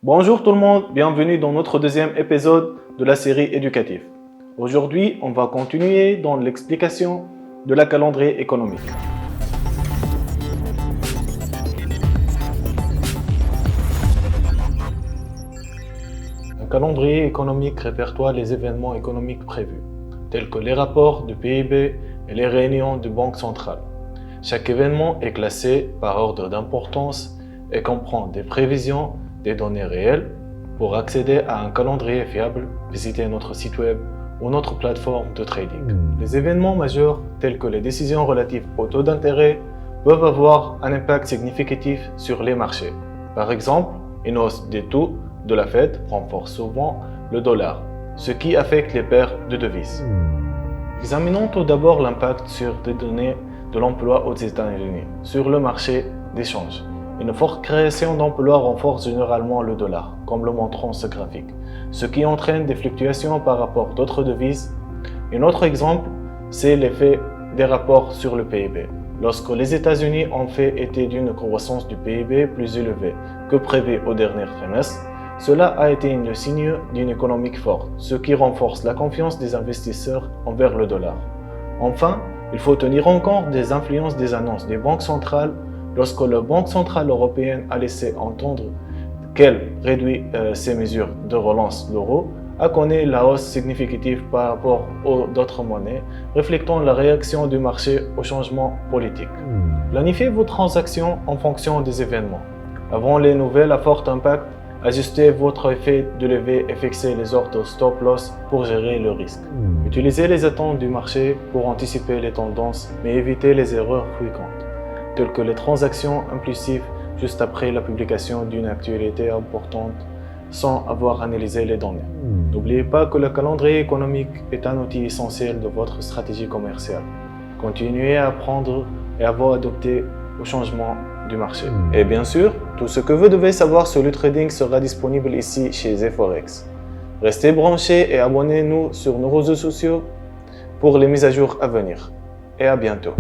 Bonjour tout le monde, bienvenue dans notre deuxième épisode de la série éducative. Aujourd'hui, on va continuer dans l'explication de la calendrier économique. Un calendrier économique répertoire les événements économiques prévus, tels que les rapports du PIB et les réunions de banque centrale. Chaque événement est classé par ordre d'importance et comprend des prévisions, des données réelles. Pour accéder à un calendrier fiable, visitez notre site web ou notre plateforme de trading. Les événements majeurs tels que les décisions relatives au taux d'intérêt peuvent avoir un impact significatif sur les marchés. Par exemple, une hausse des taux de la Fed renforce souvent le dollar, ce qui affecte les paires de devises. Examinons tout d'abord l'impact sur des données de l'emploi aux États-Unis sur le marché d'échange. Une forte création d'emplois renforce généralement le dollar, comme le montre ce graphique, ce qui entraîne des fluctuations par rapport à d'autres devises. Un autre exemple, c'est l'effet des rapports sur le PIB. Lorsque les États-Unis ont fait état d'une croissance du PIB plus élevée que prévu au dernier trimestre, cela a été le signe d'une économie forte, ce qui renforce la confiance des investisseurs envers le dollar. Enfin, il faut tenir en compte des influences des annonces des banques centrales. Lorsque la Banque centrale européenne a laissé entendre qu'elle réduit ses mesures de relance de l'euro, a connu la hausse significative par rapport aux d'autres monnaies, reflétant la réaction du marché au changement politique. Planifiez vos transactions en fonction des événements. Avant les nouvelles à fort impact, ajustez votre effet de levier et fixez les ordres de stop loss pour gérer le risque. Utilisez les attentes du marché pour anticiper les tendances, mais évitez les erreurs fréquentes, telles que les transactions impulsives juste après la publication d'une actualité importante sans avoir analysé les données. N'oubliez pas que le calendrier économique est un outil essentiel de votre stratégie commerciale. Continuez à apprendre et à vous adapter aux changements du marché. Et bien sûr, tout ce que vous devez savoir sur le trading sera disponible ici chez Zeforex. Restez branchés et abonnez-nous sur nos réseaux sociaux pour les mises à jour à venir. Et à bientôt.